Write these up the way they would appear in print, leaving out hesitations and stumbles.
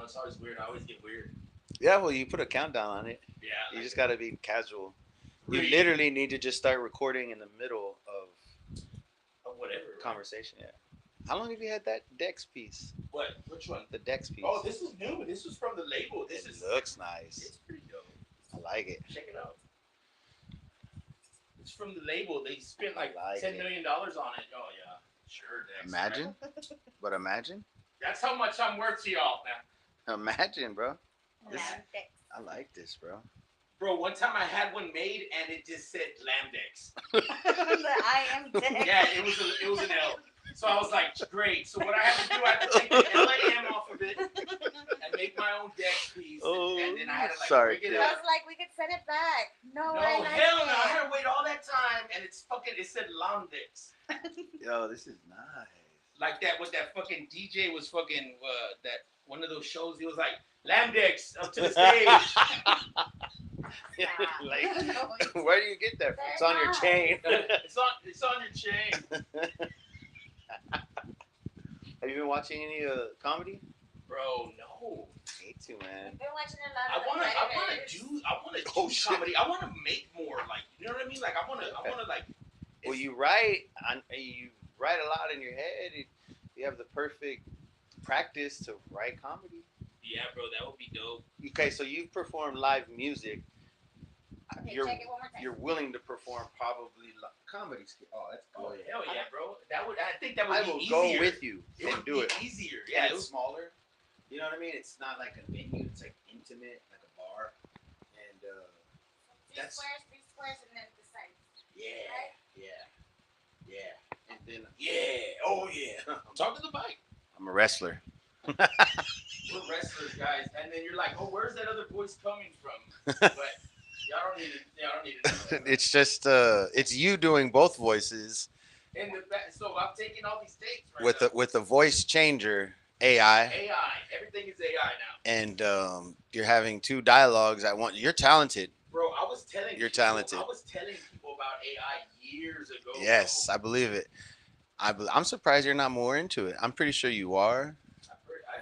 it's always weird. I always get weird. Yeah, well, you put a countdown on it. Yeah, You like just gotta be casual. You really, literally need to just start recording in the middle of whatever. Right? conversation. Yeah. How long have you had that Dex piece? What? Which one? The Dex piece. Oh, this is new. This was from the label. This It is. looks nice. It's pretty dope. I like it. Check it out. It's from the label. They spent like, like $10 million on it. Oh yeah, sure. Dex, Imagine, right? but imagine, That's how much I'm worth to y'all, man. imagine, bro. Lamb Dex. I like this, bro. Bro, one time I had one made and it just said Lamdex. I am Dex. Yeah, it was an L. So I was like, great. So what I have to do, I have to take the LAM off of it and make my own Dex piece. And then I had to like sorry, rig it I up. was like, we could send it back. No, No, I like hell no. I it. had to wait all that time and it said Lamdex. Yo, this is nice. Like that, what that fucking DJ was fucking, that one of those shows, he was like, Lamdex up to the stage. Like, where do you get that from? It's on your chain. it's on your chain. Have you been watching any comedy? Bro, no. Me too, man. I've been watching a lot I of wanna do comedy. I wanna make more, like, you know what I mean? Like I wanna like. Well, you write a lot in your head. You have the perfect practice to write comedy. Yeah, bro, that would be dope. Okay, so you perform live music. Okay, You're check it one more time. you're willing to perform probably comedy. Oh, that's Oh good. hell yeah, bro. I think that would I be will easier. go with you It and would do be it. easier. Yeah, Yeah, it's smaller. You know what I mean? It's not like a venue. It's like intimate, like a bar. And Three squares, and then the sides. yeah, Right? yeah. And then yeah. Oh yeah. Talk to the mic. I'm a wrestler. We're wrestlers, guys. And then you're like, oh, where's that other voice coming from? But y'all don't need to know that. It's just it's you doing both voices In the back, so I'm taking all these takes right with now. with a voice changer AI. AI. Everything is AI now. And you're having two dialogues. You're talented. Bro, I was telling You're people, talented. I was telling people about AI years ago. Yes, bro. I believe it. I'm surprised you're not more into it. I'm pretty sure you are.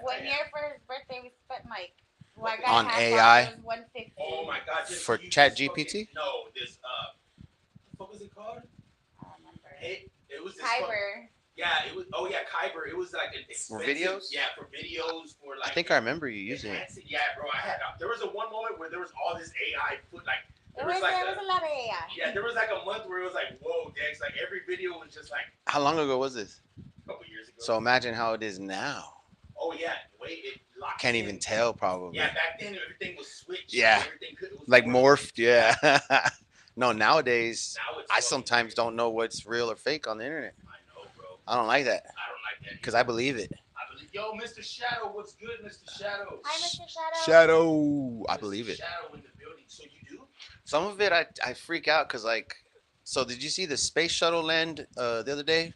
One year for his birthday, we spent like. Well, I got On half AI? off, it was $150. Oh my god! For ChatGPT? No, this what was it called? I don't remember. It was this Kyber. Yeah, it was. Oh yeah, Kyber. It was like an For expensive. videos? Yeah, for videos. For like. I think I remember you using it. Yeah, bro. I had. There was a one moment where there was all this AI foot like. There was a lot of AI. Yeah, there was like a month where it was like, whoa, Dex. Like every video was just like. How long ago was this? A couple years ago. So imagine how it is now. Oh yeah, wait, it locked. Can't in. even tell probably. Yeah, back then everything was switched. Yeah. Everything was Like morphed. Yeah. No, nowadays Now it's I sometimes don't know what's real or fake on the internet. I know, bro. I don't like that I don't like that. because I believe it. I believe. Yo, Mr. Shadow, what's good, Mr. Shadow? Hi, Mr. Shadow. Shadow. I believe it. Shadow in the building. So you do? Some of it I freak out because like, so did you see the space shuttle land the other day?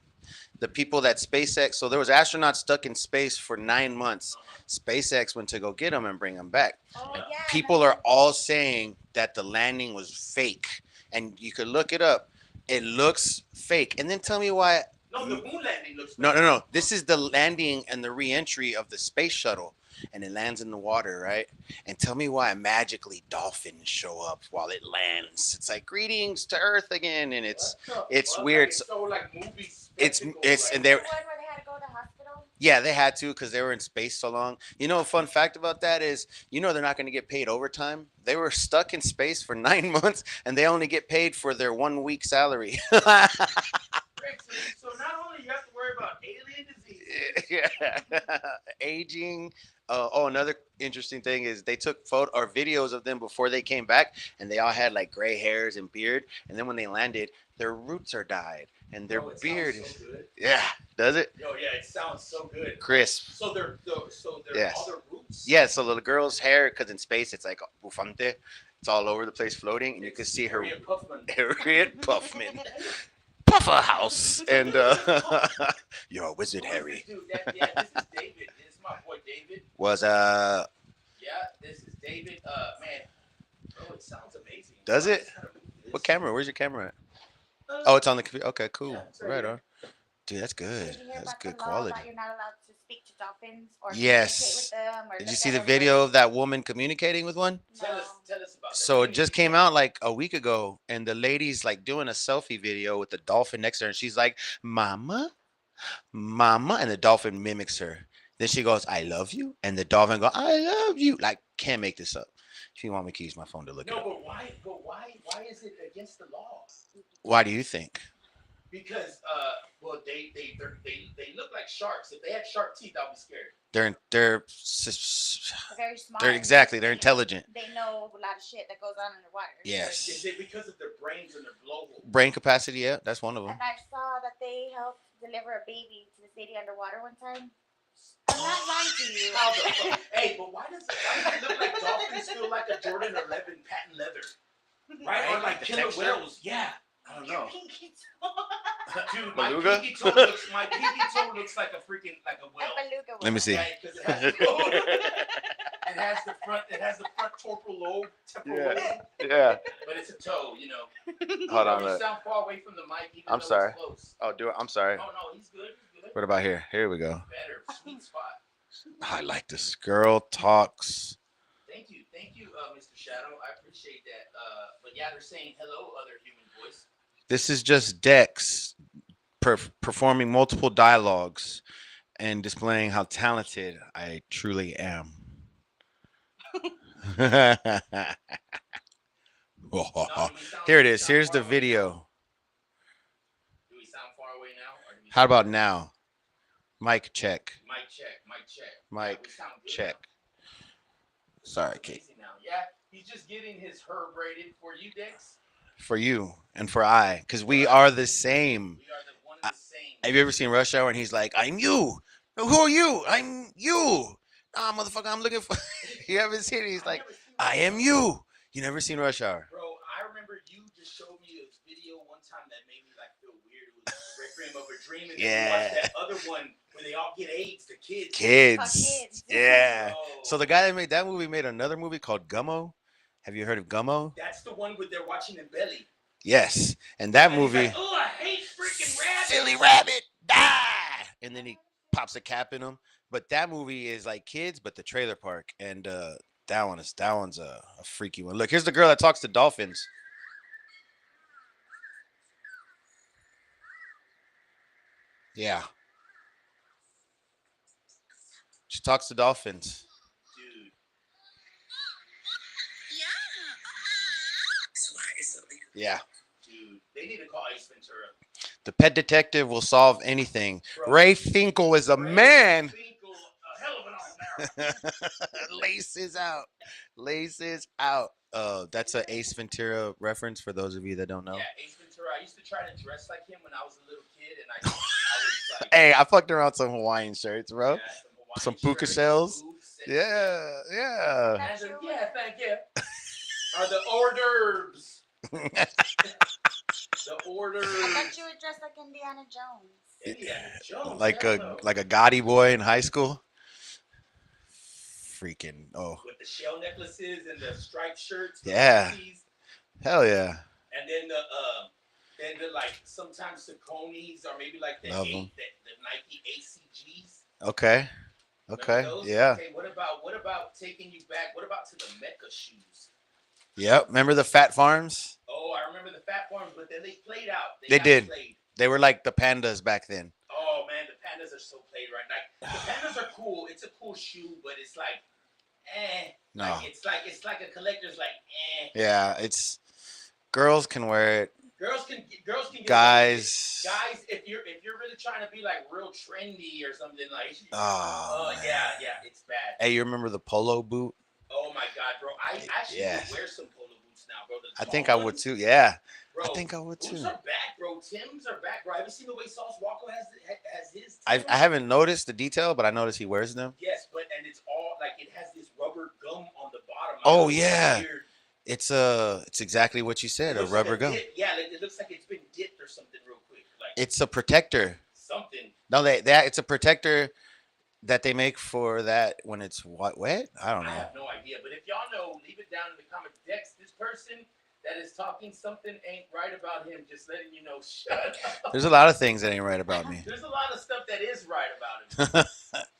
The people that SpaceX, so there was astronauts stuck in space for 9 months. SpaceX went to go get them and bring them back. Oh, yeah. People are all saying that the landing was fake, and you could look it up. It looks fake, and then tell me why. No, the moon landing looks. No. This is the landing and the re-entry of the space shuttle, and it lands in the water, right? And tell me why magically dolphins show up while it lands. It's like greetings to Earth again, and it's weird. Like, so like movies. It's like, and they're The one where they had to go to the hospital? yeah, they had to because they were in space so long. You know, a fun fact about that is, they're not going to get paid overtime. They were stuck in space for 9 months, and they only get paid for their 1 week salary. So not only you have to worry about alien disease. Yeah, aging. Another interesting thing is they took photo or videos of them before they came back, and they all had like gray hairs and beard. And then when they landed, their roots are dyed, and their beard is. So good. Yeah, does it? Yo, yeah, it sounds so good. Crisp. So they're Yes. all their roots. Yeah, so the girl's hair, because in space it's like bufante, it's all over the place floating, and you can see her Harriet Puffman. Harriet Puffman, Puffer House, and you're a wizard, Harry. Dude, this is David. This is my boy David. Was Yeah, this is David. Man, bro, it sounds amazing. Does it? I just gotta move this. What camera? Where's your camera at? Oh, it's on the computer. Okay, cool. Yeah, it's right Right here. on. Dude, that's good. Did you hear That's about good the law quality. about you're not allowed to speak to dolphins? dolphins or communicate with Yes. them or Did you look see at the other video of birds? that woman communicating with one? Tell us, No. tell us about that. So it Give me just the came details. out like a week ago, and the lady's like doing a selfie video with the dolphin next to her, and she's like, "Mama, mama," and the dolphin mimics her. Then she goes, "I love you," and the dolphin go, "I love you." Like, can't make this up. If you want me to use my phone to look it No, up. but why? Why is it against the law? Why do you think? Because well, they look like sharks. If they had shark teeth, I'd be scared. They're They're very smart. they're exactly they're intelligent. They know a lot of shit that goes on underwater. Is Yes, it because of their brains and their blowhole? brain capacity. Yeah, that's one of them. And I saw that they helped deliver a baby to the city underwater one time. I'm not lying to you. How the fuck? Hey, but why does it look like dolphins feel like a Jordan 11 patent leather? Right? Or like The killer texture? whales. Yeah. I don't Your know. pinky toe. Dude, Beluga? my pinky toe looks like a freaking like a A whale. beluga Let me whale. see. Right? Because it has the front temporal lobe, Yeah. but it's a toe, you know. Hold You on. Look. sound far away from the mic, even I'm though sorry. it's close. Oh, do it. I'm sorry. Oh no, he's good. He's good. What about here? Here we go. Better, sweet spot. I like this. Girl talks. Thank you, Mr. Shadow. I appreciate that. But yeah, they're saying hello, other human voice. This is just Dex performing multiple dialogues and displaying how talented I truly am. Here it is. Here's the video. Do we sound far away now? Or do we How about now? Mic check. Mic check. Mic check. Mic we sound good check. now. Sorry, It's Kate. amazing now. Yeah, he's just getting his herb rated for you, Dex. For you and for I, because we are the same. We are the one and the same. Have you ever seen Rush Hour and he's like, "I'm you. No, who are you? I'm you. Nah, motherfucker, I'm looking for." You haven't seen it? He's like, never seen "I am you." You never seen Rush Hour? Bro, I remember you just showed me a video one time that made me like feel weird. It was Requiem of a Dream, and then Yeah. you watched that other one where they all get AIDS, the kids. Kids. Yeah. Bro. So the guy that made that movie made another movie called Gummo. Have you heard of Gummo? That's the one where they're watching the belly. Yes. And that And he's movie, like, oh, I hate freaking rabbits. silly rabbit, die. And then he pops a cap in him. But that movie is like kids, but the trailer park. And that one's a freaky one. Look, here's the girl that talks to dolphins. Yeah. She talks to dolphins. Dude. Yeah. Dude, they need to call Ace Ventura. The pet detective will solve anything. Bro. Ray Finkel is a man. Finkel, a hell of an all-American. Laces out. Laces out. That's an Ace Ventura reference for those of you that don't know. Yeah, Ace Ventura. I used to try to dress like him when I was a little kid, and I was like, Hey, I fucked around some Hawaiian shirts, bro. yeah, Some Hawaiian puka shirts, shells. boots, and- Yeah, yeah. And then, yeah, thank you. Are the hors d'oeuvres. The hors I d'oeuvres. thought you were dressed like Indiana Jones. Indiana Jones. like hell a no. like a gaudy boy in high school. Freaking With the shell necklaces and the striped shirts. the Yeah. tees, hell yeah. And then the like sometimes Sauconys or maybe like the Love 'em. the Nike ACGs. Okay. Remember Okay. those? Yeah. Okay, what about taking you back? What about to the Mecca shoes? Yep. Remember the Fat Farms? Oh, I remember the Fat Farms, but then they played out. They got did. Played. They were like the pandas back then. Oh man, the pandas are so played right. Like the pandas are cool. It's a cool shoe, but it's like, No. Like, it's like a collector's like, Yeah, it's girls can wear it. Girls can get Guys. Guys, if you're really trying to be like real trendy or something like, Oh, yeah, it's bad. Hey, you remember the polo boot? Oh my god, bro, I actually Yeah. would wear some polo boots now, bro. The I tall think I would ones, too. Yeah. Bro, I think I would boots too. are back, bro. Tims are back, bro. Have you seen the way Sauce Walker has his? I Tims? haven't noticed the detail, but I noticed he wears them. Yes, and it's all like it has this rubber gum on the bottom. I Oh, know it's yeah. weird. It's exactly what you said, It a looks like rubber gum. dip. Yeah, it looks like it's been dipped or something real quick, like It's a protector. something. No, it's a protector that they make for that when it's wet. I don't I know. have no idea, but if y'all know, leave it down in the comments. Dex, this person that is talking something ain't right about him. Just letting you know, shut up. There's a lot of things that ain't right about me. There's a lot of stuff that is right about him.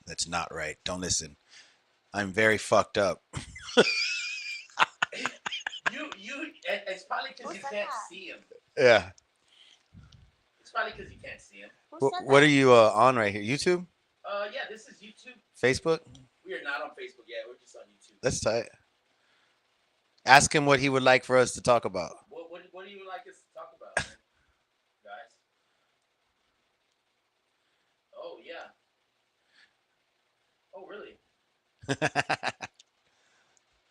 That's not right. Don't listen. I'm very fucked up. It's probably because Who you said can't that? see him. Yeah. It's probably because you can't see him. Who What, said what that? are you on right here? YouTube? Yeah, this is YouTube. Facebook? We are not on Facebook yet. We're just on YouTube. That's tight. Ask him what he would like for us to talk about. What do you like us to talk about, man? Guys? Oh yeah. Oh really?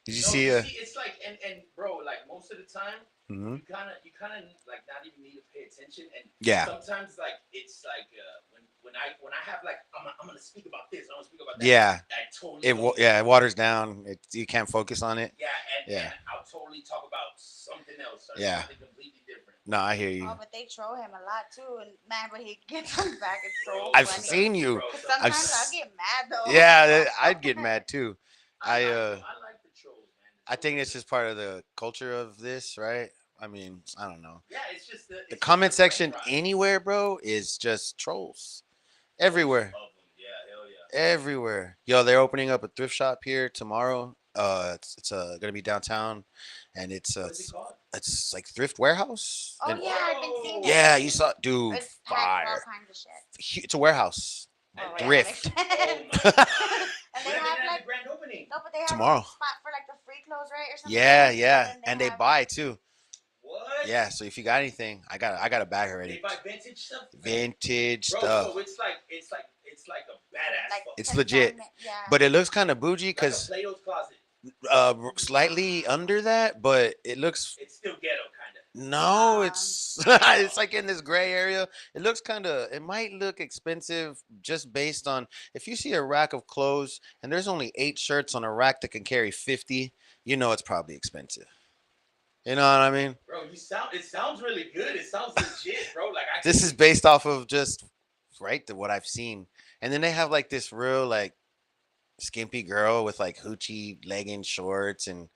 Did you No, see? you see, it's like and bro, like most of the time, Mhm. you kind of like not even need to pay attention, and Yeah. sometimes like it's like when I have like I'm gonna speak about this, I'm gonna speak about that. Yeah. I totally It waters down. You can't focus on it. Yeah, Yeah. and I'll totally talk about something else or Yeah. something completely different. No, I hear you. Oh, but they troll him a lot too, and man, when he gets them back, it's so I've funny. seen you. Bro, I've Sometimes I'll s- get mad though. Yeah, I'd get mad too. I I like the trolls, man. I think it's just part of the culture of this, right? I mean, I don't know. Yeah, it's just The it's comment just the section brain rot. anywhere, bro, is just trolls. Everywhere. Of them. Yeah, hell yeah. Everywhere. Yo, they're opening up a thrift shop here tomorrow. It's gonna be downtown, and What is it called? it's like thrift warehouse. Oh And- yeah, I've been seeing that. yeah, you saw, dude, It's packed with all fire. kinds of shit. It's a warehouse. Oh, yeah, Thrift. that Oh makes my sense. god. And When they are have they have like the grand opening? no, but they have Tomorrow. like a spot for like the free clothes, right, or something. Yeah, And yeah, then and they have, buy too. What? Yeah, so if you got anything, I got a bag They already. buy vintage stuff. Vintage Bro, stuff. so it's like a badass. like It's fucking legit. consignment, yeah. But it looks kind of bougie like a because Plato's closet. slightly under that, but it looks It's still ghetto, kind of. no, it's it's like in this gray area. It looks kind of. It might look expensive just based on if you see a rack of clothes and there's only 8 shirts on a rack that can carry 50. You know it's probably expensive. You know what I mean? Bro, it sounds really good. It sounds legit, bro. Like I This is based off of just right to what I've seen, and then they have like this real like skimpy girl with like hoochie legging shorts and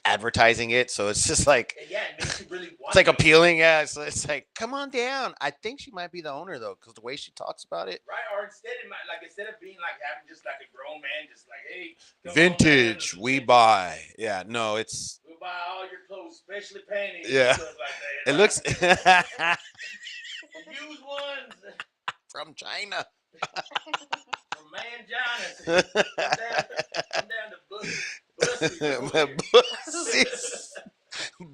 advertising it. So it's just like yeah, it makes you really want it's like it. appealing. Yeah, so it's like come on down. I think she might be the owner though, because the way she talks about it. Right, or instead of being like having just like a grown man, just like, hey, come Vintage, on, man, we vintage. buy. Yeah, no, it's We'll buy all your clothes, especially panties. Yeah. And stuff like that. it looks Used ones from China. from Man Johnson. Come down to Bussies.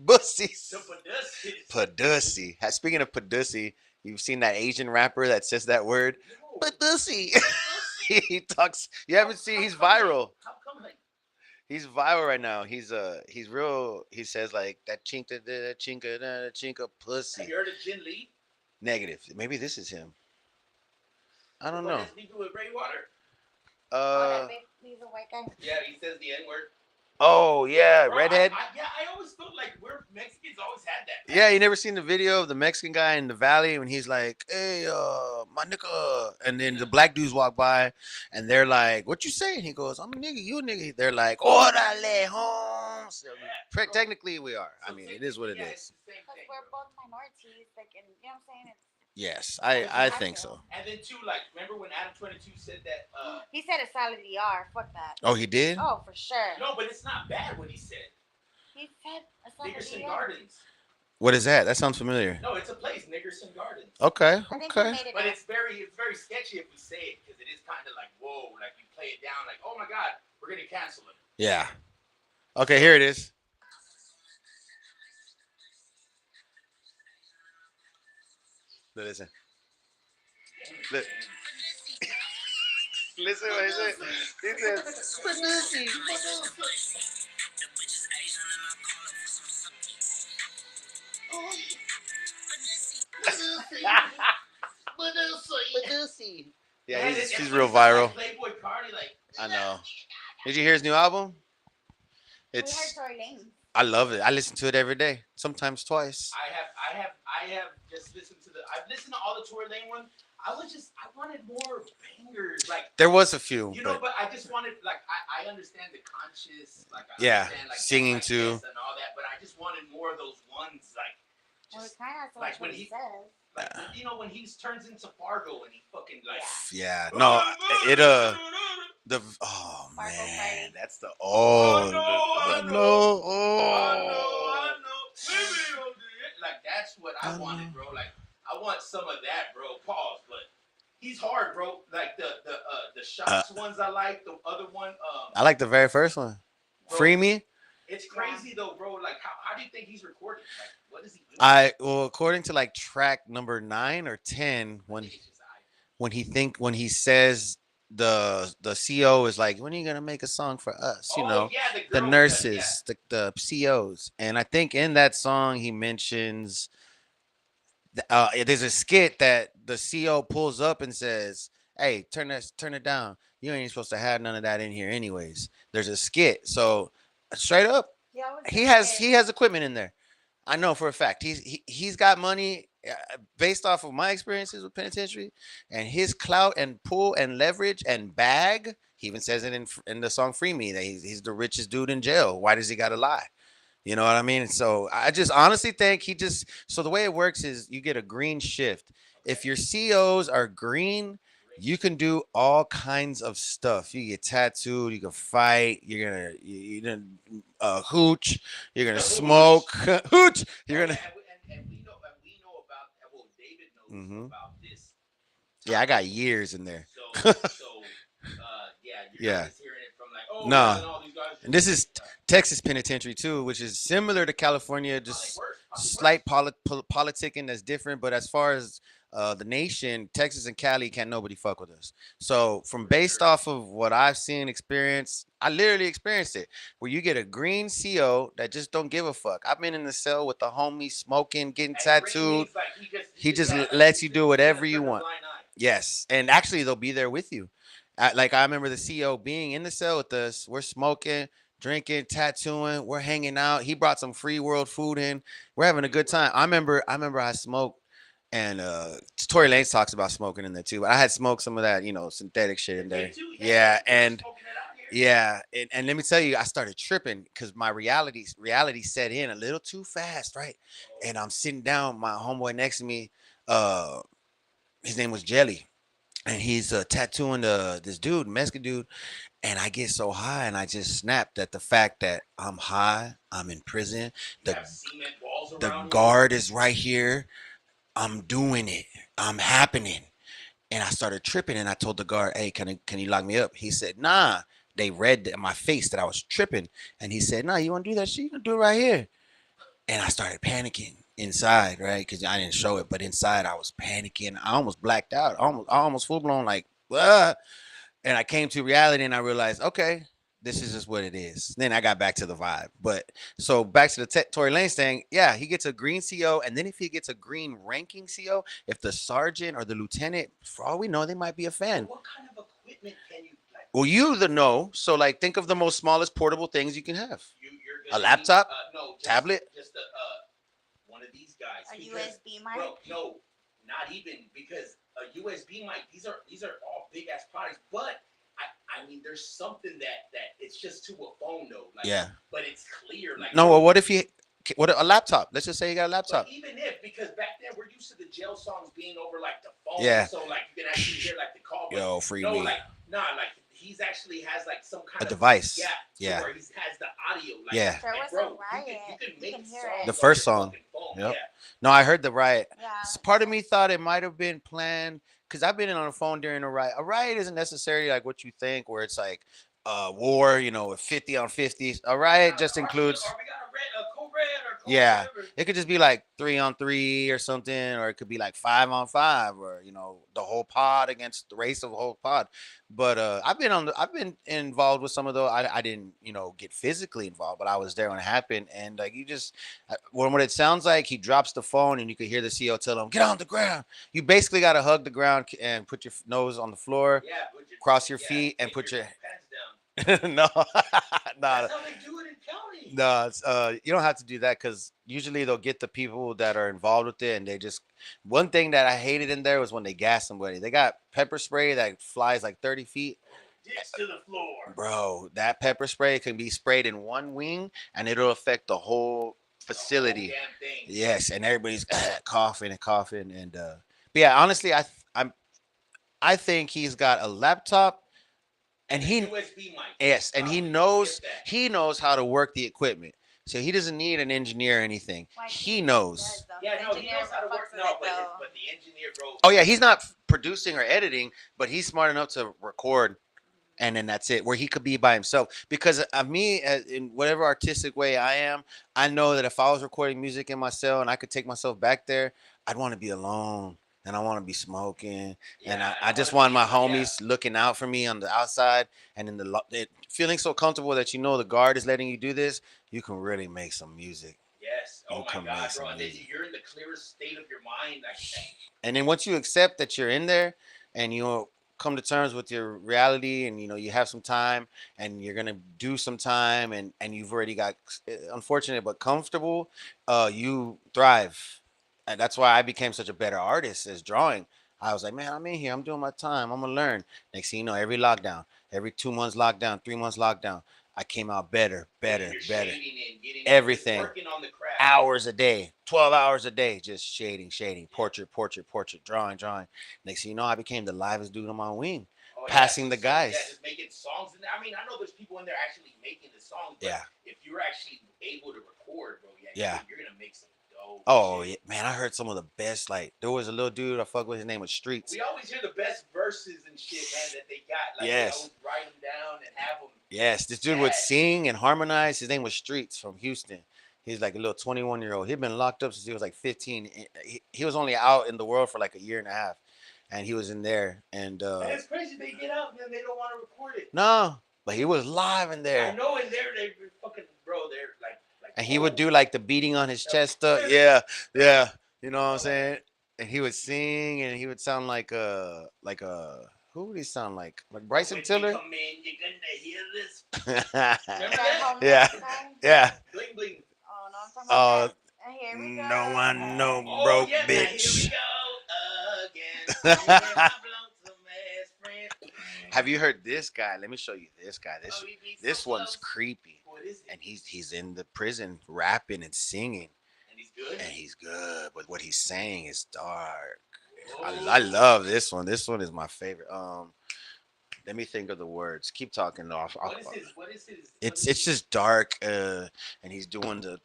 Bussies. To Padussies. Padussy. Speaking of Padussy, you've seen that Asian rapper that says that word? No. Padussy. He talks. You haven't seen? He's viral. How come like He's viral right now. He's real. He says like that chinka pussy. have you heard of Jin Lee? Negative. Maybe this is him. I don't What know. has he do with Greywater? Oh, that big, he's a white guy. Yeah, he says the N word. Oh yeah, Bro, redhead. I always felt like we're Mexicans always had that. Yeah, you never seen the video of the Mexican guy in the valley when he's like, "Hey, my nigga," and then the black dudes walk by, and they're like, "What you say?" And he goes, "I'm a nigga, you a nigga." They're like, "Orale, home." So, technically, we are. I mean, it is what it yeah, is. It's the same Because thing, we're bro. both minorities, like, and you know what I'm saying? It's, Yes, I think so. And then too, like, remember when Adam 22 said that? he said it's solid ER. Fuck that. Oh, he did. Oh, for sure. No, but it's not bad what he said. He said a solid Nickerson ER. Gardens. What is that? That sounds familiar. No, it's a place, Nickerson Gardens. Okay, I think he okay. made it But up. it's very sketchy if we say it because it is kind of like whoa, like you play it down, like oh my god, we're gonna cancel him. Yeah. Okay, here it is. Listen. Li- Listen what he said. He said, "Padussy." Padussy. Yeah, Man, he's it's real like viral. Playboy Cardi, like I know. Did you hear his new album? We heard It's. Tory Lanez. I love it. I listen to it every day, sometimes twice. I have just listened to I've listened to all the Tory Lane ones. I wanted more bangers. Like There was a few, you know, but but I just wanted like I understand the conscious, like I yeah, understand like singing like too. this and all that, but I just wanted more of those ones like Well, just it's kind of like like when what he he says. like you know when he turns into Fargo and he fucking like Yeah, no, it the oh Fargo man, Freddy. that's the I oh know, I the, know, no I know, oh I know. Maybe don't do it. Like that's what I I wanted, know. bro. Like I want some of that, bro. Pause, but he's hard, bro. Like the shots ones I like. The other one, I like the very first one. bro. Free me. It's crazy though, bro. Like how do you think he's recording? Like what is he doing? Well, according to like track number 9 or 10, I think it's just I. when he says the CO is like, when are you gonna make a song for us? You Oh know, yeah, the the girl. Yeah. nurses, the COs, and I think in that song he mentions there's a skit that the CO pulls up and says, "Hey, turn it down. You ain't supposed to have none of that in here, anyways." There's a skit, so straight up, He always he does has it. he has equipment in there. I know for a fact he's got money based off of my experiences with penitentiary and his clout and pull and leverage and bag. He even says it in the song "Free Me" that he's the richest dude in jail. Why does he got to lie? You know what I mean? So I just honestly think so the way it works is you get a green shift. If your COs are green, you can do all kinds of stuff. You get tattooed, you can fight, you're gonna hooch, you're gonna smoke, hooch, Oh you're yeah, gonna. and we know about well David knows Hmm. about this Yeah, I got topic. years in there. So yeah, you're Yeah. not just hearing it from like oh yeah, No, then all these guys and just this like is Texas penitentiary too, which is similar to California, probably just worse, probably slight worse. politicking that's different. But as far as the nation, Texas and Cali can't nobody fuck with us. So from For based sure. off of what I've seen, experienced, I literally experienced it, where you get a green CO that just don't give a fuck. I've been in the cell with the homie smoking, getting And green tattooed. means like he He just yeah, like lets you do he doesn't whatever you turn a want. blind eye. Yes, and actually they'll be there with you. Like I remember the CEO being in the cell with us. We're smoking, drinking, tattooing. We're hanging out. He brought some free world food in. We're having a Free good world. time. I remember I smoked, and Tory Lanez talks about smoking in there too. But I had smoked some of that, synthetic shit in Me there. too. Yeah, We were and smoking it out here. yeah, and let me tell you, I started tripping because my reality set in a little too fast, right? Oh, And I'm sitting down, my homeboy next to me, uh, his name was Jelly, and he's tattooing this dude, Mexican dude, and I get so high, and I just snapped at the fact that I'm high, I'm in prison, you the have cement walls the around you. guard is right here, I'm doing it, I'm happening, and I started tripping, and I told the guard, "Hey, can you lock me up?" He said, "Nah." They read in my face that I was tripping, and he said, "Nah, you want to do that shit? You can do it right here." And I started panicking inside, right? Because I didn't show it, but inside I was panicking. I almost blacked out. I almost full blown like, ah. And I came to reality and I realized, okay, this is just what it is. Then I got back to the vibe. But so back to the Tory Lanez thing, yeah, he gets a green CO, and then if he gets a green ranking CO, if the sergeant or the lieutenant, for all we know, they might be a But fan. what kind of equipment can you like? Well, you the know. So like, think of the most smallest portable things you can have: You're a gonna need laptop, no tablet. just a one of these guys. A Because, USB mic. bro, no, not even because a USB mic. These are all big ass products, but I mean, there's something that it's just to a phone though, like, Yeah. but it's clear, like, No, bro. well, what a laptop? Let's just say you got a laptop. But even if, because back then we're used to the jail songs being over like the phone, Yeah. so like you can actually hear like the call. But Yo, free no, me. like like he's actually has like some kind A of device. yeah, Yeah. where he has the audio. Like, Yeah. There and was bro, a riot. you can You make can hear songs it. The off first your song. fucking phone. Yep. Yeah. No, I heard the riot. Yeah. Part of me thought it might have been planned because I've been on the phone during a riot. A riot isn't necessarily like what you think, where it's like war, with 50 on 50. A riot just includes. Or we got a code red or code Yeah, whatever. it could just be like 3 on 3 or something, or it could be like 5 on 5, or the whole pod against the race of the whole pod. But I've been involved with some of those. I didn't get physically involved, but I was there when it happened. And like you just what it sounds like, he drops the phone and you could hear the CO tell him, "Get on the ground." You basically got to hug the ground and put your nose on the floor, Yeah, cross your feet, and put your pants down. no, no. That's how they do it in county. No, you don't have to do that because usually they'll get the people that are involved with it, and they just. One thing that I hated in there was when they gas somebody. They got pepper spray that flies like 30 feet. Ditch to the floor. Bro, that pepper spray can be sprayed in one wing, and it'll affect the whole The whole facility. damn thing. Yes, and everybody's coughing and coughing, and but yeah, honestly, I think he's got a laptop, and And a he USB mic. yes, and Probably. Skip that. he knows how to work the equipment. So he doesn't need an engineer or anything. Well, I He think knows. does, though. Yeah, His no, he engineer knows how to fucks work. with No, it, though. but the engineer, bro. Oh yeah, he's not producing or editing, but he's smart enough to record, and then that's it. Where he could be by himself. Because of me, in whatever artistic way I am, I know that if I was recording music in my cell and I could take myself back there, I'd want to be alone. And I want to be smoking, and Yeah, I I just want to want be my in my homies looking out for me on the outside, and in feeling so comfortable that you know the guard is letting you do this. You can really make some music. Yes. You Oh my can God, make bro. some And then music. you're in the clearest state of your mind. Like, And then once you accept that you're in there, and you come to terms with your reality, and you have some time, and you're gonna do some time, and you've already got unfortunate but comfortable, you thrive. And that's why I became such a better artist as drawing. I was like, man, I'm in here, I'm doing my time, I'm gonna learn. Next thing you know, every lockdown, every 2 months lockdown, 3 months lockdown, I came out better, getting better, your better. shading in, getting just Everything. working on the craft. Hours a day, 12 hours a day, just shading, shading, portrait, portrait, portrait, drawing, drawing. Next thing you know, I became the livest dude on my wing, Oh yeah, passing the just yeah, guys. just making songs. And I mean, I know there's people in there actually making the songs, but Yeah, if you're actually able to record, bro, yeah, yeah. you're gonna make some dope Oh, yeah, shit. man, I heard some of the best. Like, there was a little dude I fuck with, his name was Streets. We always hear the best verses and shit, man, that they got. Like they Yes. always write them down and have them. Yes, this dude would sing and harmonize. His name was Streets from Houston. He's like a little 21-year-old. He'd been locked up since he was like 15. He was only out in the world for like a year and a half, and he was in there. And And it's crazy. They get out and then they don't want to record it. no, but he was live in I there. know in there they fucking bro. They're like. And he would do like the beating on his chest stuff. Yeah, yeah. You know what I'm saying? And he would sing, and he would sound like a who would he sound like? Like Bryson When Tiller? you come in, you're gonna hear this. Yeah, Remember That that? home yeah, guy? yeah. Bling bling. Oh, no, I'm talking Oh, about that. And here we go. no one, no Oh broke yeah, now here we bitch. go again. Yeah, my lonesome ass friend. Have you heard this guy? Let me show you this guy. Oh, we be so This one's close. creepy, What is it? and he's in the prison rapping and singing, And he's good. and he's good, but what he's saying is dark. I Oh. love this one. This one is my favorite. Let me think of the words. Keep talking off. What is his? What is his? It's just dark, and he's doing the.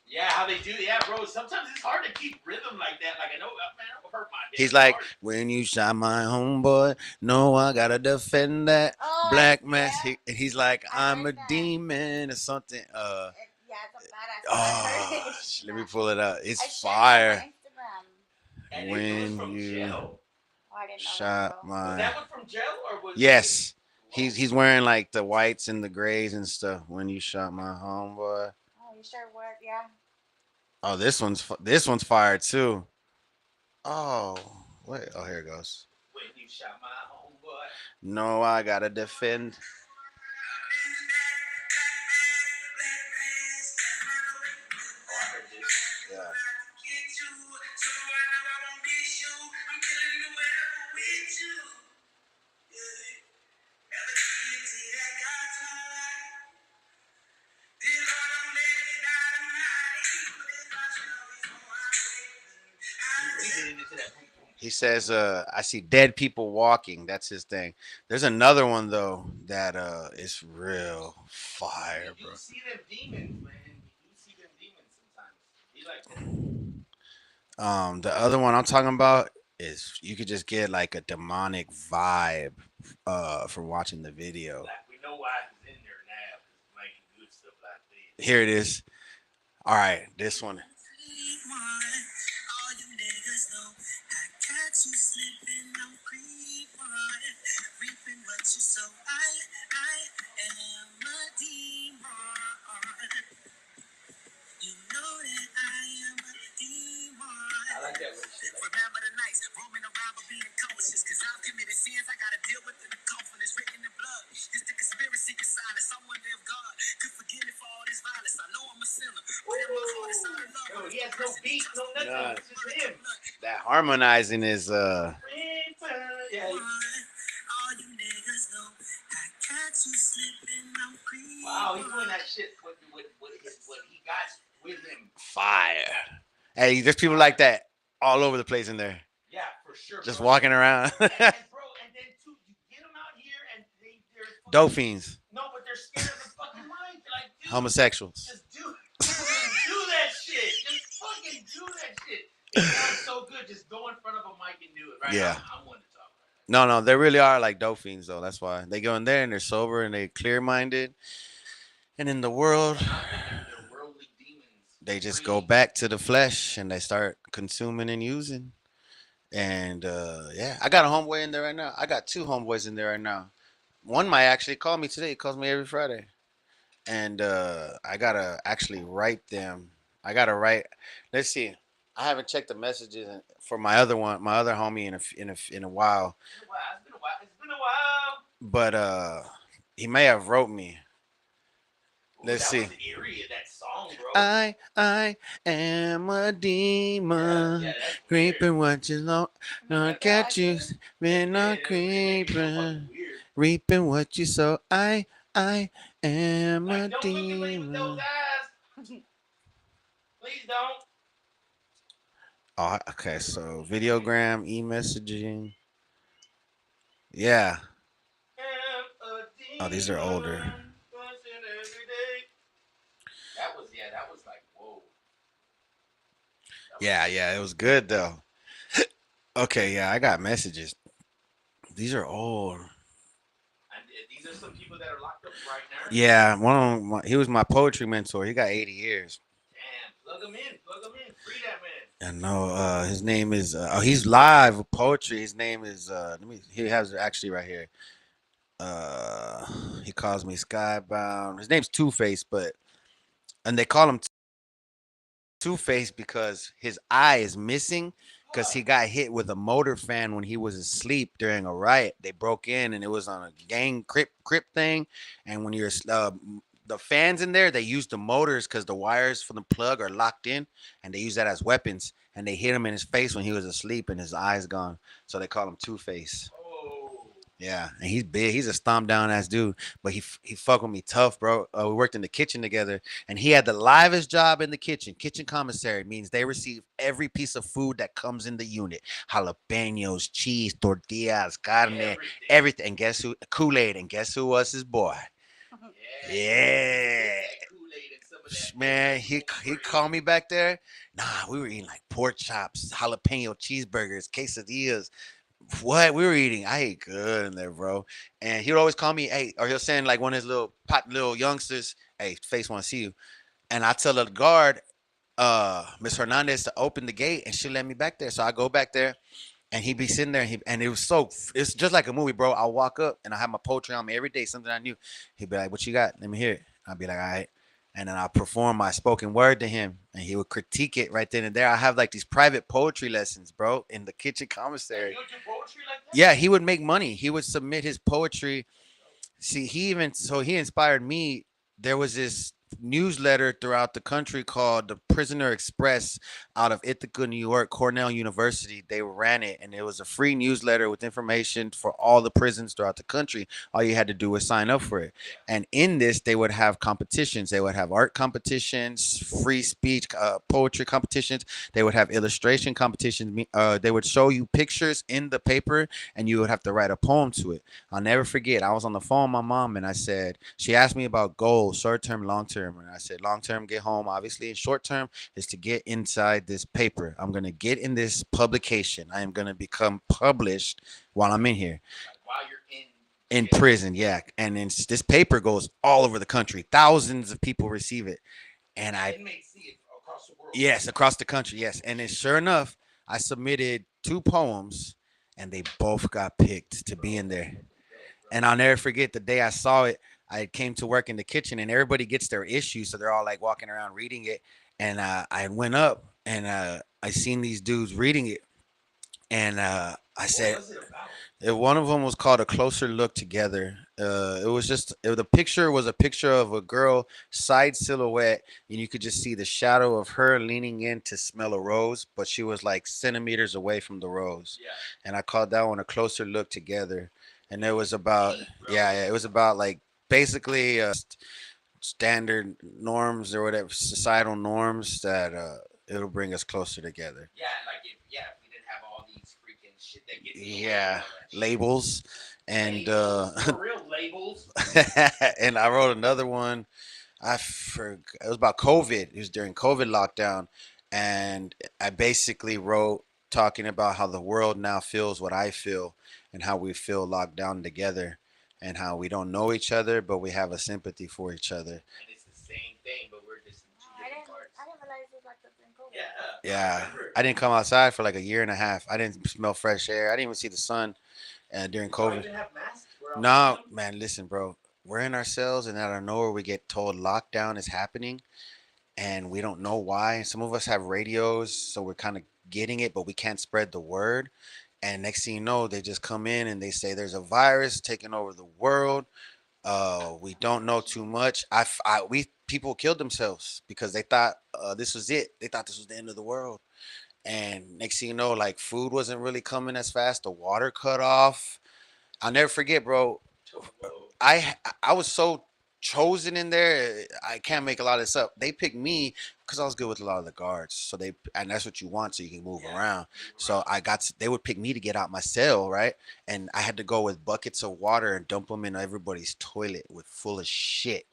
Yeah, how they do? Yeah, bro. Sometimes it's hard to keep rhythm like that. Like I know, man, I'll hurt my. He's damn like, heart. when you shot my homeboy, no, I gotta defend that Oh, black man. yeah. He's like, I I'm a heard that. demon or something. Yeah, it's a badass. I heard Oh, it. let me pull it up. I It's shared it fire. on my Instagram. And it When was from you jail. Oh, I didn't know shot that, bro. Was my. that one from jail or was? Yes, he's wearing like the whites and the grays and stuff. When you shot my homeboy. Oh, you sure what? Yeah. Oh, this one's fire too. Oh, wait. Oh, here it goes. When you shot my homeboy. No, I gotta defend. Oh, I heard this. Yeah. We getting into that. He says, I see dead people walking. That's his thing. There's another one though that is real fire, You bro. do see them demons, man. You do see them demons sometimes. He like that. The other one I'm talking about is you could just get like a demonic vibe from watching the video. Like we know why he's in there now. Cause he's making good stuff like this. Here it is. All right, this one. I like that way shit. Like Remember the nights, roaming around but being cautious. Cause I've committed sins, I gotta deal with in the coffin. It's written in blood. It's the conspiracy of silence. Someone if God could forgive me has no beat, no nothing. Nah. It's just him. That harmonizing is Yeah. All you niggas know I catch you slipping, I'm creeping. Wow, he's doing that shit with what he got with him. fire. Hey, there's people like that all over the place in there, Yeah, for sure. just bro. walking around. And bro, and then too, you get them out here and they're fucking, Dope fiends, no, but they're scared of the fucking mic. They're like, dude, homosexuals. just do that shit. Just fucking do that shit. It sounds so good. Just go in front of a mic and do it, right? Yeah. I'm one to talk right No, they really are like dope fiends though. That's why they go in there and they're sober and they clear minded. And in the world, now. They're worldly demons. they just Free. go back to the flesh and they start consuming and using. And yeah, I got a homeboy in there right now. I got two homeboys in there right now. One might actually call me today. He calls me every Friday. And I gotta actually write them. I gotta write. Let's see. I haven't checked the messages for my other one, my other homie in a while. It's been a while. It's been a while. It's been a while. But he may have wrote me. Ooh, Let's that see. was eerie, that song, bro. I am a demon, Yeah, that's reaping what you don't not catch you, been Yeah, a that's fucking creeper, weird. reaping what you sow. I am a Like, don't look at me with those demon. eyes. Please don't. Oh, okay. So videogram, e-messaging. Yeah. Oh, these are older. That was like, whoa. Yeah. It was good though. Okay, yeah, I got messages. These are old. And these are some people that are locked up right now. Yeah, one of them, he was my poetry mentor. He got 80 years. Damn, plug them in, free that man. I know. His name is. He's live with poetry. His name is. Let me. He has it actually right here. He calls me Skybound. His name's Two Face, but and they call him Two Face because his eye is missing because he got hit with a motor fan when he was asleep during a riot. They broke in and it was on a gang crip thing, and when you're the fans in there, they use the motors because the wires for the plug are locked in, and they use that as weapons. And they hit him in his face when he was asleep, and his eyes gone. So they call him Two Face. Oh. Yeah, and he's big. He's a stomp down ass dude, but he fuck with me tough, bro. We worked in the kitchen together, and he had the livest job in the kitchen. Kitchen commissary means they receive every piece of food that comes in the unit: jalapenos, cheese, tortillas, carne, everything. And guess who? Kool-Aid. And guess who was his boy? Yeah. Man, he called me back there. Nah, we were eating like pork chops, jalapeno cheeseburgers, quesadillas. What we were eating, I ate good in there, bro. And he would always call me, hey, or he'll send like one of his little youngsters, hey, Face want to see you. And I tell the guard, Miss Hernandez to open the gate, and she let me back there. So I go back there, and he'd be sitting there, and it was it's just like a movie, bro. I'll walk up, and I have my poetry on me every day, something I knew. He'd be like, "What you got? Let me hear it." I'd be like, "All right." And then I'll perform my spoken word to him, and he would critique it right then and there. I have like these private poetry lessons, bro, in the kitchen commissary. You don't do poetry like that? Yeah, he would make money. He would submit his poetry. See, he inspired me. There was this newsletter throughout the country called the Prisoner Express out of Ithaca, New York, Cornell University. They ran it, and it was a free newsletter with information for all the prisons throughout the country. All you had to do was sign up for it. And in this, they would have competitions. They would have art competitions, free speech, poetry competitions. They would have illustration competitions. They would show you pictures in the paper, and you would have to write a poem to it. I'll never forget. I was on the phone with my mom, and I said, she asked me about goals, short term, long term. And I said, long term, get home, obviously. And short term is to get inside this paper. I'm going to get in this publication. I am going to become published while I'm in here. Like while you're in prison, yeah. And then this paper goes all over the country. Thousands of people receive it. And inmates see it across the world. Yes, across the country, yes. And then sure enough, I submitted 2 poems, and they both got picked to be in there. And I'll never forget the day I saw it. I came to work in the kitchen, and everybody gets their issue, so they're all like walking around reading it. And I went up, and I seen these dudes reading it, and I said, What was it about? one of them was called "A Closer Look Together." It was just the picture was a picture of a girl side silhouette, and you could just see the shadow of her leaning in to smell a rose, but she was like centimeters away from the rose. Yeah. And I called that one a closer look together. And it was about Deep, bro. yeah, it was about like basically standard norms or whatever societal norms that it'll bring us closer together. Yeah, like if we didn't have all these freaking shit that gets in the way and Yeah, all that shit. labels and Labels, for real labels. and I wrote another one. I forgot. It was about COVID. It was during COVID lockdown, and I basically wrote talking about how the world now feels what I feel, and how we feel locked down together, and how we don't know each other, but we have a sympathy for each other. And it's the same thing, but we're just in two I different didn't. parts. I didn't realize it was like that in COVID. Yeah, I Yeah, remember. I didn't come outside for like a year and a half. I didn't smell fresh air. I didn't even see the sun during Did y'all COVID. even have masks? We're on No, freedom? man, listen, bro. We're in ourselves, and out of nowhere, we get told lockdown is happening, and we don't know why. Some of us have radios, so we're kind of getting it, but we can't spread the word. And next thing you know, they just come in and they say there's a virus taking over the world. We don't know too much. We people killed themselves because they thought this was it. They thought this was the end of the world. And next thing you know, like food wasn't really coming as fast. The water cut off. I'll never forget, bro. Whoa. I was so chosen in there. I can't make a lot of this up. They picked me because I was good with a lot of the guards. So and that's what you want so you can move Yeah, around. move So around. they would pick me to get out my cell, right? And I had to go with buckets of water and dump them in everybody's toilet with full of shit.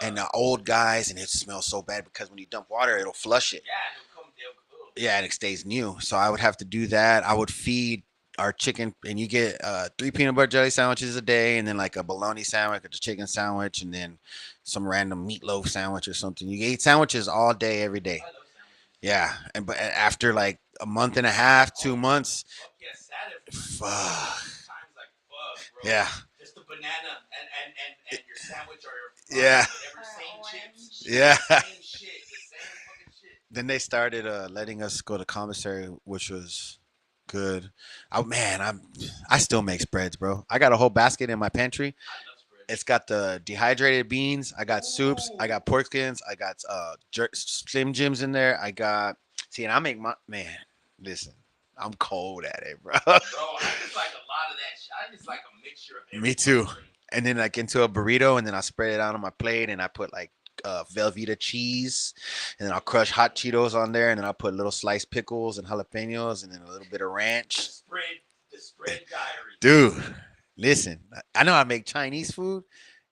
And Ugh. the old guys, and it smells so bad because when you dump water, it'll flush it. Yeah, and they'll come. Yeah, and it stays new. So I would have to do that. I would feed our chicken, and you get 3 peanut butter jelly sandwiches a day, and then like a bologna sandwich, or a chicken sandwich, and then some random meatloaf sandwich or something. You eat sandwiches all day, every day. I love sandwiches. Yeah, and but after like a month and a half, 2 months, Fuck yeah, sad at first. fuck, Times like fuck, bro. yeah, Just a banana and your sandwich or yeah, whatever, same chips. Orange. yeah. Same shit, the same fucking shit. Then they started letting us go to commissary, which was good. I still make spreads, bro. I got a whole basket in my pantry. I love spreads. It's got the dehydrated beans. I got soups. I Ooh. got pork skins. I got Slim Jims in there. I got see, and I make my man. Listen, I'm cold at it, bro. Bro, I just like a lot of that shit. I just like a mixture of everything. Me too. And then like into a burrito, and then I spread it out on my plate, and I put like Velveeta cheese, and then I'll crush hot Cheetos on there, and then I'll put little sliced pickles and jalapenos, and then a little bit of The ranch. spread, the spread diary. Dude, listen, I know I make Chinese food.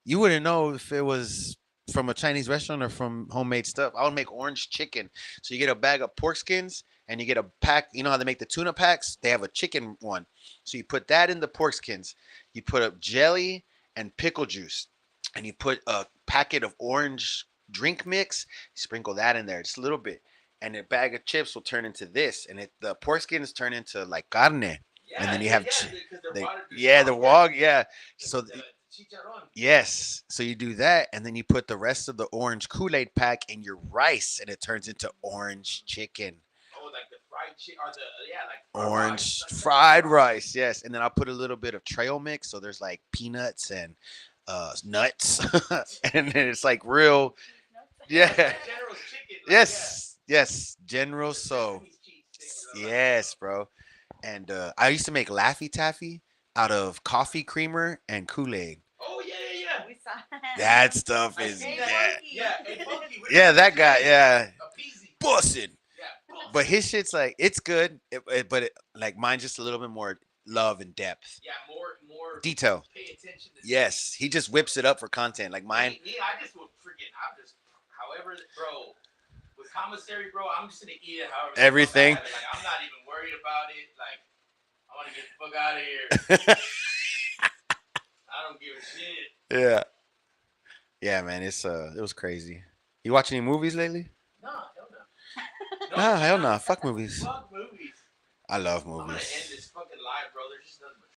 You wouldn't know if it was from a Chinese restaurant or from homemade stuff. I would make orange chicken. So you get a bag of pork skins and you get a pack. You know how they make the tuna packs? They have a chicken one. So you put that in the pork skins. You put up jelly and pickle juice, and you put a packet of orange drink mix. Sprinkle that in there just a little bit, and a bag of chips will turn into this, and the pork skins turn into like carne. Yeah, And then you have because they're they, watered yeah, the wog, yeah. So the chicharron. yes, so you do that, and then you put the rest of the orange Kool-Aid pack in your rice, and it turns into orange chicken, Oh, like the fried chicken or the like orange rice, like fried rice. Yes, and then I'll put a little bit of trail mix, so there's like peanuts and nuts, and then it's like real, Yeah, yeah, General's chicken. Like, yes, General. Yeah. So Sesame's cheese sticks, yes, bro. And I used to make Laffy Taffy out of coffee creamer and Kool-Aid. Oh yeah. We saw That stuff I is see yeah, that. Yeah, hey, Funky. yeah, that guy, yeah, A Beezy. bussin'. Yeah, boss. But his shit's like it's good, but like mine's just a little bit more love and depth, Yeah, more detail. pay attention to Yes, he just whips it up for content. Like mine, me, I just would freaking I'm just however bro with commissary, bro, I'm just gonna eat it however the fuck I Everything. have it. Like I'm not even worried about it. Like I wanna get the fuck out of here. I don't give a shit. yeah, yeah, man, it was crazy. You watch any movies lately? No, hell no. Nah, hell no. Fuck movies. Fuck movies. I love I'm gonna end movies. this fucking live, bro. There's just nothing but